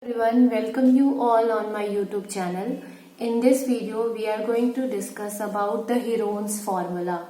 Everyone, welcome you all on my YouTube channel. In this video, we are going to discuss about the Heron's formula.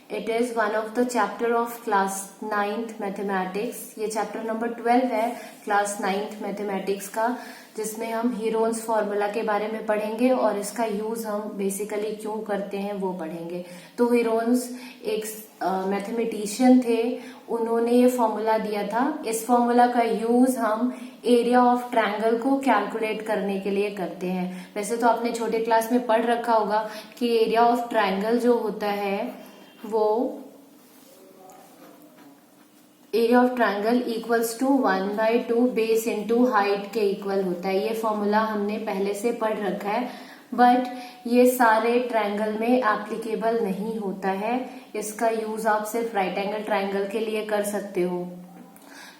It is one of the chapter of class 9th mathematics. ये chapter number 12 है class 9th mathematics का, जिसमें हम Heron's formula के बारे में पढ़ेंगे और इसका यूज हम बेसिकली क्यों करते हैं वो पढ़ेंगे. तो Heron's एक मैथमेटिशियन थे, उन्होंने ये फॉर्मूला दिया था. इस फॉर्मूला का यूज हम एरिया ऑफ ट्रायंगल को कैलकुलेट करने के लिए करते हैं. वैसे तो आपने छोटे क्लास में पढ़ रखा होगा कि एरिया ऑफ ट्रायंगल जो होता है वो area of triangle equals to 1/2 base into height के इक्वल होता है. ये फॉर्मूला हमने पहले से पढ़ रखा है, बट ये सारे ट्रायंगल में एप्लीकेबल नहीं होता है. इसका यूज आप सिर्फ राइट एंगल ट्रायंगल के लिए कर सकते हो.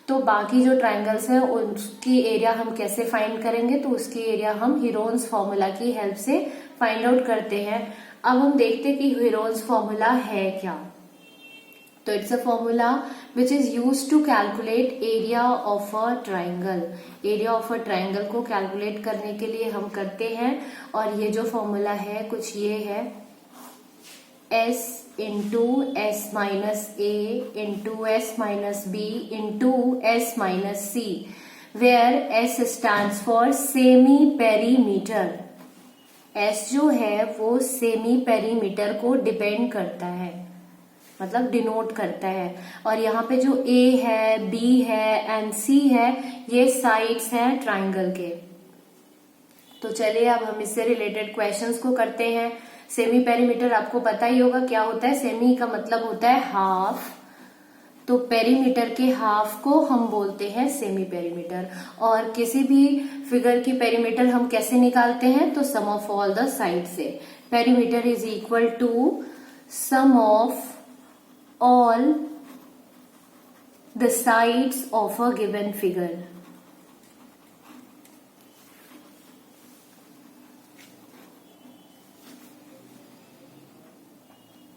तो बाकी जो ट्रायंगल्स हैं उसकी एरिया हम कैसे फाइंड करेंगे, तो उसकी एरिया हम हीरोन्स फॉर्मूला की हेल्प से फाइंड आउट करते हैं. अब हम देखते हैं कि हीरोन्स फॉर्मूला है क्या. तो it's a formula which is use to calculate area of a triangle. Area of a triangle को कैलकुलेट करने के लिए हम करते हैं, और ये जो फॉर्मूला है कुछ ये है: S into S minus A into S minus B into S minus C, where S stands for semi perimeter. S जो है वो सेमी पेरीमीटर को डिपेंड करता है, मतलब डिनोट करता है. और यहाँ पे जो ए है, बी है एंड सी है, ये साइड्स हैं ट्रायंगल के. तो चलिए अब हम इससे रिलेटेड क्वेश्चंस को करते हैं. सेमी पेरीमीटर आपको पता ही होगा क्या होता है. सेमी का मतलब होता है हाफ, तो पेरीमीटर के हाफ को हम बोलते हैं सेमी पेरीमीटर. और किसी भी फिगर की पेरीमीटर हम कैसे निकालते हैं, तो sum of all the side से. Perimeter is equal to sum of all the sides of a given figure.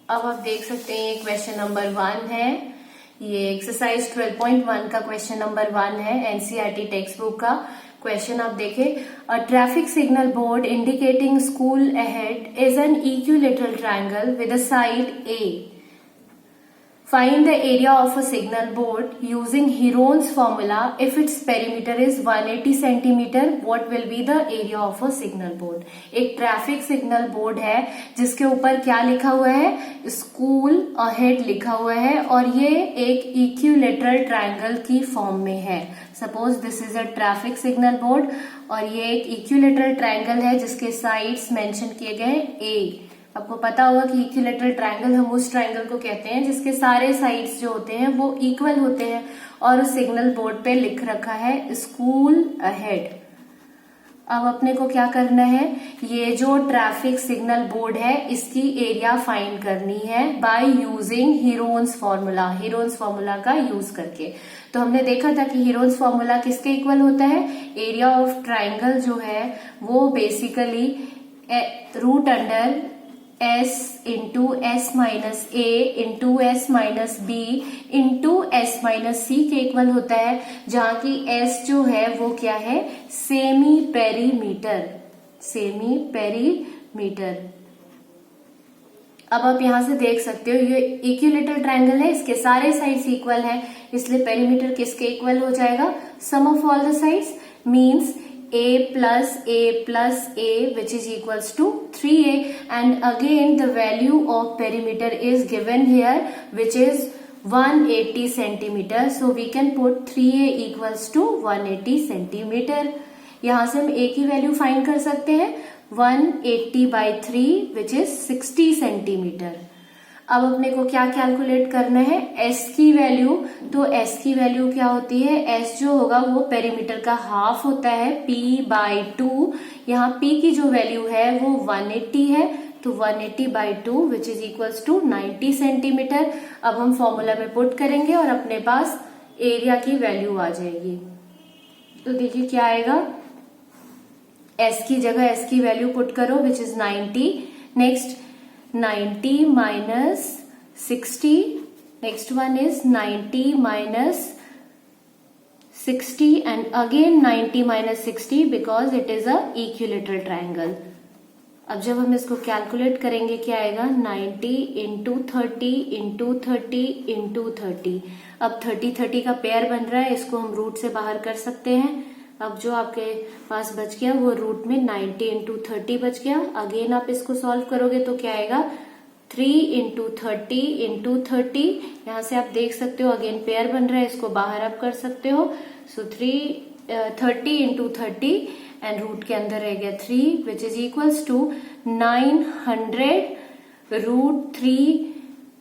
अब आप देख सकते हैं ये क्वेश्चन नंबर 1 है. ये एक्सरसाइज 12.1 का क्वेश्चन नंबर 1 है, एनसीईआरटी टेक्स्ट बुक का क्वेश्चन. आप देखें, a traffic signal board indicating school ahead is an equilateral triangle with a side A. Find the area of a signal board using Heron's formula. If its perimeter is 180 centimeter, what will be the area of a signal board? एक traffic signal board है जिसके ऊपर क्या लिखा हुआ है, school ahead लिखा हुआ है, और ये एक इक्विलेटरल ट्रायंगल की फॉर्म में है. Suppose this is a traffic signal board और ये एक इक्विलेटरल ट्रायंगल है जिसके साइड्स मेंशन किए गए ए. आपको पता होगा कि इक्विलेटरल ट्रायंगल हम उस ट्रायंगल को कहते हैं जिसके सारे साइड्स जो होते हैं वो इक्वल होते हैं, और उस सिग्नल बोर्ड पे लिख रखा है स्कूल अहेड. अब अपने को क्या करना है, ये जो ट्रैफिक सिग्नल बोर्ड है इसकी एरिया फाइंड करनी है bye using Heron's formula. Heron's formula का यूज करके. तो हमने देखा था कि हीरोन्स फॉर्मूला किसके इक्वल होता है, एरिया ऑफ ट्रायंगल जो है वो basically root under S into S minus A into S minus B into S minus C के इक्वल होता है, जहां की S जो है वो क्या है, सेमी पेरीमीटर. Semi perimeter. अब आप यहां से देख सकते हो ये इक्विलेटरल ट्रायंगल है, इसके सारे साइड्स इक्वल हैं, इसलिए पेरीमीटर किसके इक्वल हो जाएगा, sum of all the sides, means a plus a which is equals to 3a, and again the value of perimeter is given here which is 180 centimeter. So we can put 3a equals to 180 centimeter. यहाँ से हम a की value find कर सकते हैं 180 by 3 which is 60 centimeter. अब अपने को क्या कैलकुलेट करना है, s की वैल्यू. तो s की वैल्यू क्या होती है, s जो होगा वो पेरीमीटर का हाफ होता है p by 2. यहाँ p की जो वैल्यू है वो 180 है, तो 180 by 2 which is equals to 90 centimetre. अब हम फॉर्मूला में पुट करेंगे और अपने पास एरिया की वैल्यू आ जाएगी. तो देखिए क्या आएगा, s की जगह s की वैल्यू पुट करो which is 90. Next 90 minus 60. Next one is 90 minus 60 and again 90 minus 60 because it is a equilateral triangle. अब जब हम इसको कैलकुलेट करेंगे क्या आएगा 90 इंटू 30 इंटू 30 इंटू 30. अब 30 का पेयर बन रहा है, इसको हम रूट से बाहर कर सकते हैं. अब जो आपके पास बच गया वो रूट में 90 इंटू 30 बच गया. अगेन आप इसको सॉल्व करोगे तो क्या आएगा 3 इंटू 30 इंटू 30. यहाँ से आप देख सकते हो अगेन पेयर बन रहा है, इसको बाहर आप कर सकते हो. सो 30 इंटू 30 एंड रूट के अंदर रह गया 3 which is equals to 900 root 3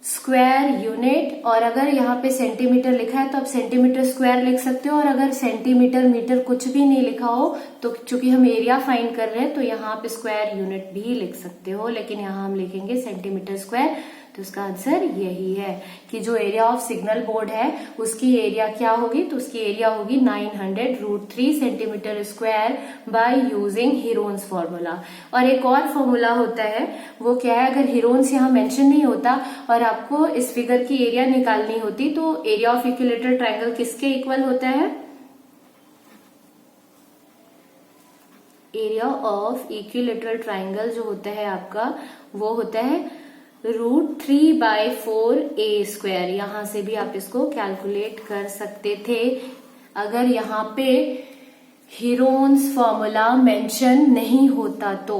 square unit. और अगर यहाँ पे सेंटीमीटर लिखा है तो आप सेंटीमीटर स्क्वायर लिख सकते हो, और अगर सेंटीमीटर मीटर कुछ भी नहीं लिखा हो तो चूंकि हम एरिया फाइंड कर रहे हैं तो यहाँ पे स्क्वायर यूनिट भी लिख सकते हो, लेकिन यहाँ हम लिखेंगे सेंटीमीटर स्क्वायर. तो इसका आंसर यही है कि जो एरिया ऑफ सिग्नल बोर्ड है उसकी एरिया क्या होगी, तो उसकी एरिया होगी 900 root 3 centimetre square by using Heron's formula. और एक और फॉर्मूला होता है, वो क्या है, अगर हीरोन्स यहाँ मेंशन नहीं होता और आपको इस फिगर की एरिया निकालनी होती तो एरिया ऑफ इक्विलेटरल ट्रायंगल किसके इक्वल होता है, एरिया ऑफ इक्विलेटरल ट्रायंगल जो होता है आपका वो होता है रूट 3/4 a स्क्वायर. यहां से भी आप इसको कैलकुलेट कर सकते थे अगर यहाँ पे हीरोन्स फॉर्मूला मेंशन नहीं होता तो.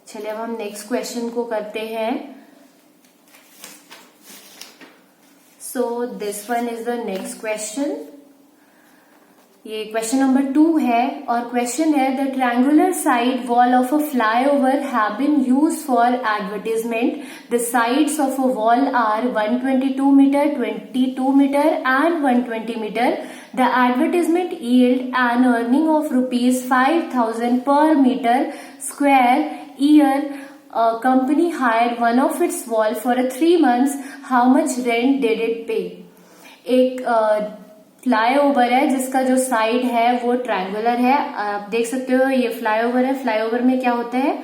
चलिए अब हम नेक्स्ट क्वेश्चन को करते हैं. So this one is the next question. ये क्वेश्चन नंबर 2 है और क्वेश्चन है the triangular side wall of a flyover have been used for advertisement. The sides of a wall are 122 metre, 22 metre and 120 metre. The advertisement yield an earning of ₹5,000 per metre square year. Company hired one of its wall for 3 months. How much rent did it पे. एक flyover है जिसका जो side है वो triangular है. आप देख सकते हो ये फ्लाईओवर है. फ्लाईओवर में क्या होता है,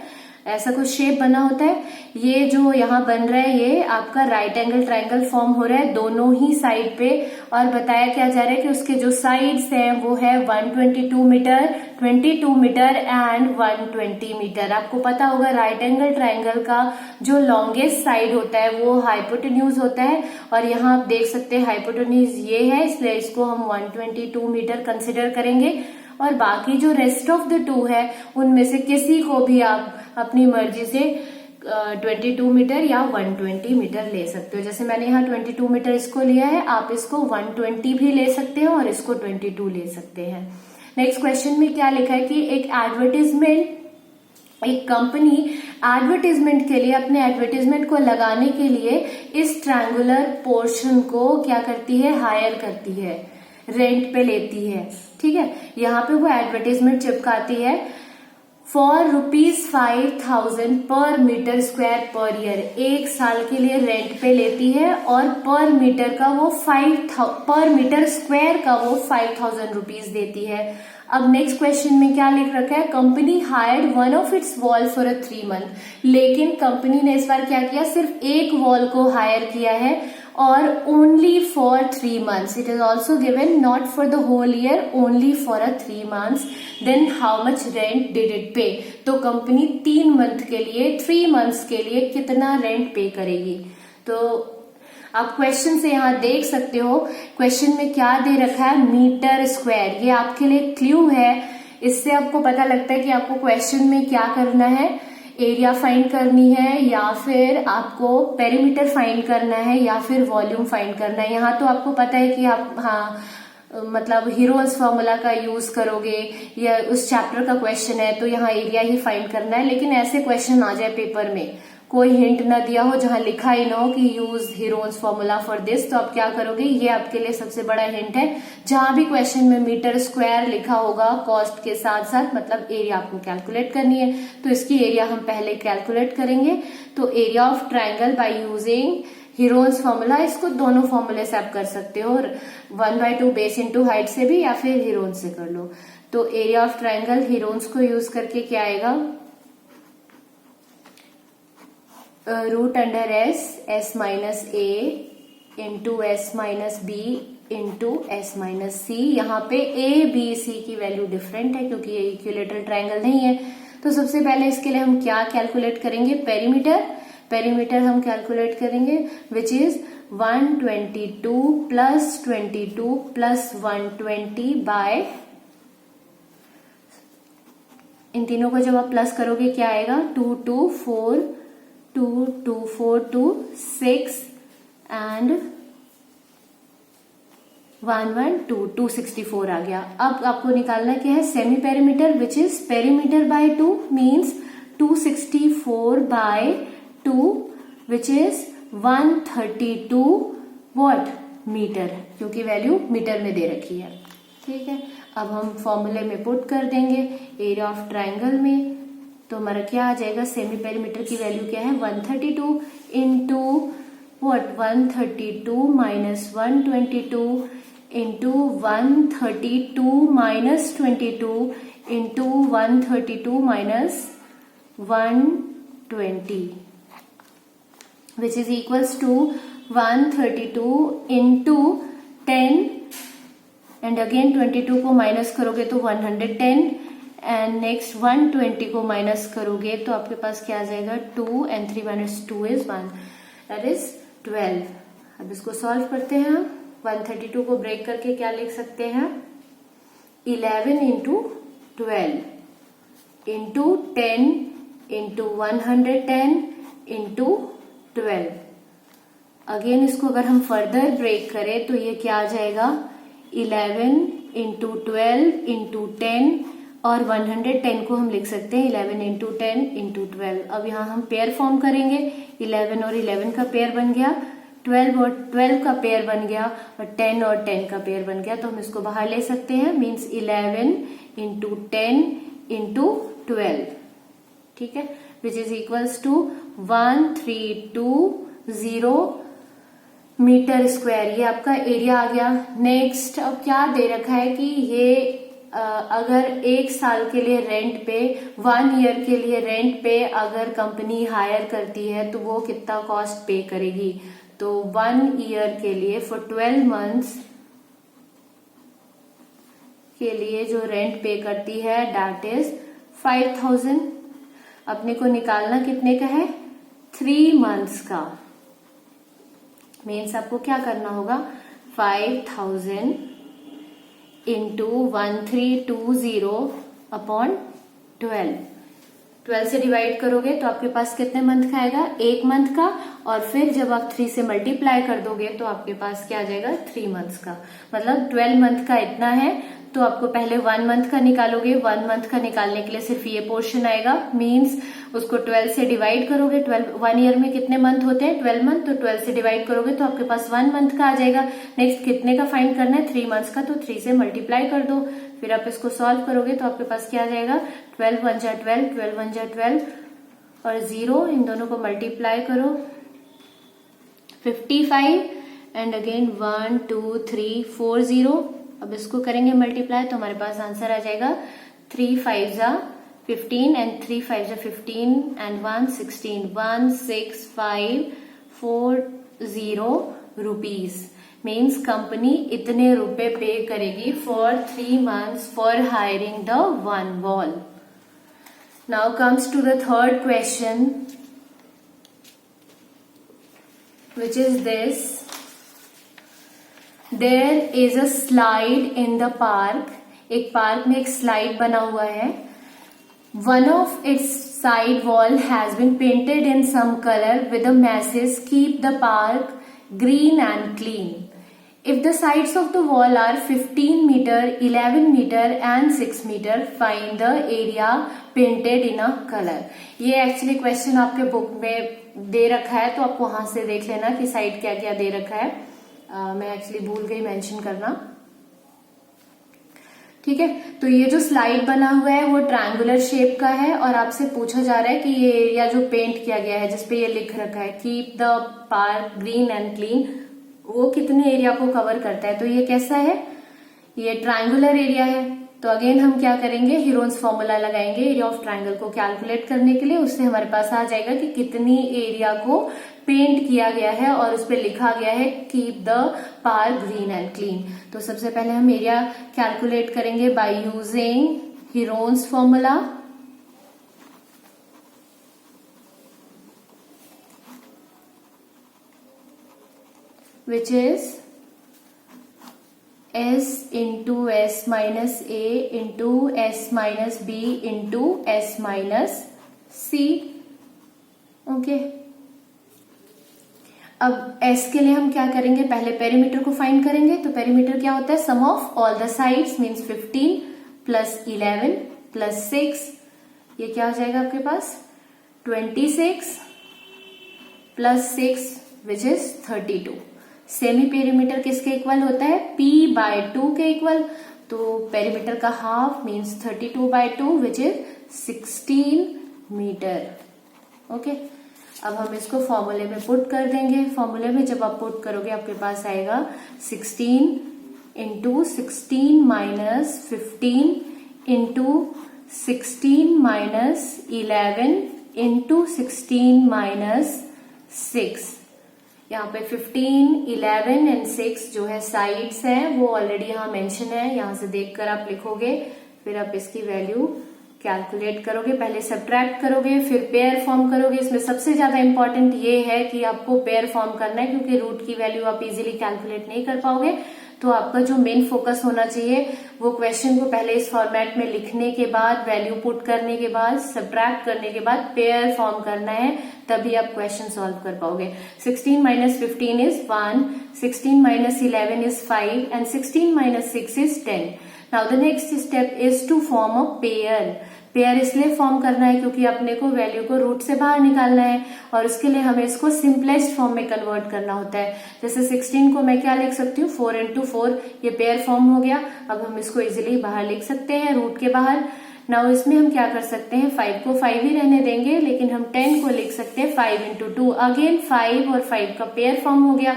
ऐसा कुछ शेप बना होता है. ये जो यहाँ बन रहा है ये आपका राइट एंगल ट्रायंगल फॉर्म हो रहा है दोनों ही साइड पे. और बताया क्या जा रहा है कि उसके जो साइड्स हैं वो है 122 मीटर, 22 मीटर एंड 120 मीटर. आपको पता होगा राइट एंगल ट्रायंगल का जो लॉन्गेस्ट साइड होता है वो हाइपोटेन्यूज होता है. और यहाँ आप देख सकते हैं हाइपोटेन्यूज ये है, इसलिए इसको हम 122 मीटर कंसिडर करेंगे. और बाकी जो रेस्ट ऑफ द 2 है उनमें से किसी को भी आप अपनी मर्जी से 22 मीटर या 120 मीटर ले सकते हो. जैसे मैंने यहाँ 22 मीटर इसको लिया है, आप इसको 120 भी ले सकते हो और इसको 22 ले सकते हैं. नेक्स्ट क्वेश्चन में क्या लिखा है कि एक कंपनी एडवर्टीजमेंट के लिए अपने एडवर्टीजमेंट को लगाने के लिए इस ट्रायंगुलर पोर्शन को क्या करती है, हायर करती है, रेंट पे लेती है. ठीक है, यहाँ पे वो एडवर्टीजमेंट चिपकाती है for ₹5,000 per metre square per year. 1 साल के लिए रेंट पे लेती है और पर मीटर का वो पर मीटर स्क्वायर का वो 5,000 रुपीज देती है. अब नेक्स्ट क्वेश्चन में क्या लिख रखा है, company hired one of its wall for 3 months. लेकिन कंपनी ने इस बार क्या किया, सिर्फ एक वॉल को हायर किया है और only for 3 months. It is also given not for the whole year, only for 3 months. Then how much rent did it pay. तो कंपनी 3 month के लिए, 3 months के लिए कितना रेंट पे करेगी. तो आप क्वेश्चन से यहाँ देख सकते हो क्वेश्चन में क्या दे रखा है, मीटर स्क्वायर. ये आपके लिए क्लू है, इससे आपको पता लगता है कि आपको क्वेश्चन में क्या करना है, एरिया फाइंड करनी है या फिर आपको पेरीमीटर फाइंड करना है या फिर वॉल्यूम फाइंड करना है. यहाँ तो आपको पता है कि आप मतलब हीरोन्स फॉर्मूला का यूज करोगे या उस चैप्टर का क्वेश्चन है तो यहाँ एरिया ही फाइंड करना है. लेकिन ऐसे क्वेश्चन आ जाए पेपर में, कोई हिंट ना दिया हो, जहां लिखा ही ना हो कि use Heron's formula for this, तो आप क्या करोगे, ये आपके लिए सबसे बड़ा हिंट है. जहां भी क्वेश्चन में मीटर स्क्वायर लिखा होगा कॉस्ट के साथ साथ, मतलब एरिया आपको कैलकुलेट करनी है, तो इसकी एरिया हम पहले कैलकुलेट करेंगे. तो area of triangle bye using Heron's formula, इसको दोनों फॉर्मूले से आप कर सकते हो, 1/2 बेस इंटू हाइट से भी या फिर हीरोन्स से कर लो. तो एरिया ऑफ ट्रायंगल हीरोन्स को यूज करके क्या आएगा, root under s, s minus a into s minus b into S minus C. यहाँ पे ए बी सी की वैल्यू डिफरेंट है क्योंकि ये इक्विलेटरल ट्रायंगल नहीं है। तो सबसे पहले इसके लिए हम क्या कैलकुलेट करेंगे, पेरीमीटर हम कैलकुलेट करेंगे which is 122 plus 22 plus 120 by, इन तीनों को जब आप प्लस करोगे क्या आएगा, 2 2 4 2 2 4 2 6 एंड 1 1 2 264 आ गया। अब आपको निकालना क्या है, semi perimeter which is perimeter by 2 means 264 by 2 which is 132 what metre, क्योंकि वैल्यू मीटर में दे रखी है। ठीक है, अब हम फॉर्मूले में पुट कर देंगे एरिया ऑफ ट्राइंगल में, तो हमारा क्या आ जाएगा, सेमी पेरीमीटर की वैल्यू क्या है 132 into what 132 minus 122 into 132 minus 22 into 132 minus 120 which is equals to 132 into 10 and again 22 को माइनस करोगे तो 110 एंड नेक्स्ट 120 को माइनस करोगे तो आपके पास क्या आ जाएगा 2 and 3 minus 2 is 1 that is 12। अब इसको सॉल्व करते हैं हम। 132 को ब्रेक करके क्या लिख सकते हैं, 11 into 12 into 10 into 110 into 12। Again इसको अगर हम फर्दर ब्रेक करें तो ये क्या आ जाएगा 11 इंटू 12 इंटू 10 और 110 को हम लिख सकते हैं 11 इंटू 10 इंटू 12। अब यहाँ हम पेयर फॉर्म करेंगे, 11 और 11 का पेयर बन गया, 12 और 12 का पेयर बन गया और 10 और 10 का पेयर बन गया, तो हम इसको बाहर ले सकते हैं मीन्स 11 इंटू 10 इंटू 12। ठीक है, which is equals to 1320 metre square, ये आपका एरिया आ गया। नेक्स्ट अब क्या दे रखा है कि ये अगर 1 साल के लिए रेंट पे, 1 ईयर के लिए रेंट पे अगर कंपनी हायर करती है तो वो कितना कॉस्ट पे करेगी, तो 1 ईयर के लिए फॉर 12 मंथ्स के लिए जो रेंट पे करती है दैट इज 5000। अपने को निकालना कितने का है, 3 मंथ्स का, मीन्स आपको क्या करना होगा 5000 इंटू 1320 अपॉन 12 से डिवाइड करोगे तो आपके पास कितने मंथ का आएगा, 1 मंथ का, और फिर जब आप 3 से मल्टीप्लाई कर दोगे तो आपके पास क्या आ जाएगा 3 मंथ्स का। मतलब 12 मंथ का इतना है, तो आपको पहले 1 मंथ का निकालोगे, 1 मंथ का निकालने के लिए सिर्फ ये पोर्शन आएगा, मीन्स उसको 12 से डिवाइड करोगे। 1 ईयर में कितने मंथ होते हैं, 12 मंथ, तो 12 से डिवाइड करोगे तो आपके पास 1 मंथ का आ जाएगा। नेक्स्ट कितने का फाइंड करना है, 3 मंथ्स का, तो 3 से मल्टीप्लाई कर दो, फिर आप इसको सॉल्व करोगे तो आपके पास क्या आ जाएगा 12 1 जा 12, 12 1 जा 12 और 0, इन दोनों को मल्टीप्लाई करो 55 एंड अगेन 1 2 3 4 0। अब इसको करेंगे मल्टीप्लाई तो हमारे पास आंसर आ जाएगा 3 5 जा 15 एंड 3 5 जा 15 एंड 1 16 16,540 रुपीज। मीन्स कंपनी इतने रुपए पे करेगी for 3 months for hiring the 1 wall. Now comes to the third question which is this. There is a slide in the park. एक पार्क में एक स्लाइड बना हुआ है. One of its side wall has been painted in some color with the message keep the park green and clean. If the sides of the wall are 15 meter, 11 meter and 6 meter, find the area painted in a color. ये actually question आपके book में दे रखा है, तो आप वहां से देख लेना कि साइड क्या क्या दे रखा है. मैं एक्चुअली भूल गई मेंशन करना. ठीक है, तो ये जो स्लाइड बना हुआ है वो ट्रायंगुलर शेप का है और आपसे पूछा जा रहा है कि ये एरिया जो पेंट किया गया है जिसपे ये लिख रखा है keep the park green and clean, वो कितने एरिया को कवर करता है. तो ये कैसा है, ये ट्रायंगुलर एरिया है. तो अगेन हम क्या करेंगे, हीरोन्स फॉर्मूला लगाएंगे एरिया ऑफ ट्रायंगल को कैलकुलेट करने के लिए. उससे हमारे पास आ जाएगा कि कितनी एरिया को पेंट किया गया है और उस पर लिखा गया है keep the park green and clean. तो सबसे पहले हम एरिया कैलकुलेट करेंगे bye using Heron's formula. which is s into s minus a into s minus b into s minus c। Okay, अब s के लिए हम क्या करेंगे, पहले पेरीमीटर को फाइंड करेंगे। तो पेरीमीटर क्या होता है, sum of all the sides means 15 plus 11 plus 6, ये क्या हो जाएगा आपके पास 26 plus 6 which is 32। Semi perimeter किसके इक्वल होता है, p/2 के इक्वल। तो पेरीमीटर का half means 32/2 which is 16 metre. Okay, अब हम इसको फॉर्मूले में पुट कर देंगे। फॉर्मूले में जब आप पुट करोगे आपके पास आएगा 16 into 16 minus 15 into 16 minus 11 into 16 minus 6। यहाँ पे 15, 11 एंड 6 जो है साइड्स हैं वो ऑलरेडी यहाँ मेंशन है, यहाँ से देखकर आप लिखोगे, फिर आप इसकी वैल्यू कैलकुलेट करोगे। पहले सब्ट्रैक्ट करोगे फिर पेयर फॉर्म करोगे। इसमें सबसे ज्यादा इंपॉर्टेंट ये है कि आपको पेयर फॉर्म करना है, क्योंकि रूट की वैल्यू आप इजीली कैलकुलेट नहीं कर पाओगे। तो आपका जो मेन फोकस होना चाहिए वो क्वेश्चन को पहले इस फॉर्मेट में लिखने के बाद, वैल्यू पुट करने के बाद, सब्ट्रैक्ट करने के बाद पेयर फॉर्म करना है, तभी आप क्वेश्चन सॉल्व कर पाओगे। 16 minus 15 is 1, 16 minus 11 is 5 and 16 minus 6 is 10। Now the next step is to form a pair. Pair इसलिए फॉर्म करना है क्योंकि अपने को वैल्यू को रूट से बाहर निकालना है और उसके लिए हमें इसको सिंपलेस्ट फॉर्म में कन्वर्ट करना होता है। जैसे 16 को मैं क्या लिख सकती हूँ, 4 into 4, ये पेयर फॉर्म हो गया। अब हम इसको इजिली बाहर लिख सकते हैं, रूट के बाहर। नाउ इसमें हम क्या कर सकते हैं, 5 को 5 ही रहने देंगे, लेकिन हम 10 को लिख सकते हैं 5 into 2। अगेन 5 और 5 का पेयर फॉर्म हो गया,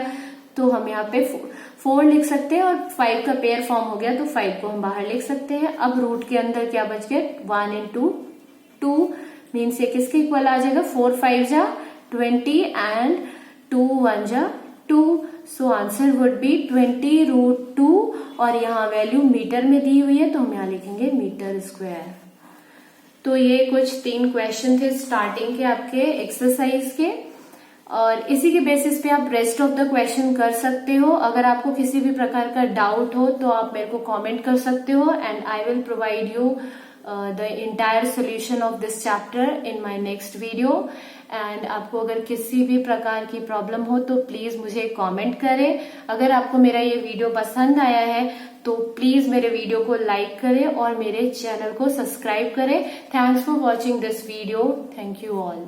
तो हम यहाँ पे 4 लिख सकते हैं और 5 का पेयर फॉर्म हो गया तो 5 को हम बाहर लिख सकते हैं। अब रूट के अंदर क्या बच गया, 1 into 2 मीन्स ये किसके इक्वल आ जाएगा, 4 5 जा 20 एंड 2 1 जा 2। सो आंसर वुड बी 20√2 और यहाँ वैल्यू मीटर में दी हुई है तो हम यहाँ लिखेंगे मीटर स्क्वायर। तो ये कुछ 3 क्वेश्चन थे स्टार्टिंग के आपके एक्सरसाइज के, और इसी के बेसिस पे आप रेस्ट ऑफ द क्वेश्चन कर सकते हो। अगर आपको किसी भी प्रकार का डाउट हो तो आप मेरे को कमेंट कर सकते हो and I will provide you the entire solution of this chapter in my next video. And आपको अगर किसी भी प्रकार की प्रॉब्लम हो तो प्लीज मुझे कमेंट करें। अगर आपको मेरा ये वीडियो पसंद आया है तो प्लीज मेरे वीडियो को लाइक करें और मेरे चैनल को सब्सक्राइब करें। Thanks for watching this video. Thank you all.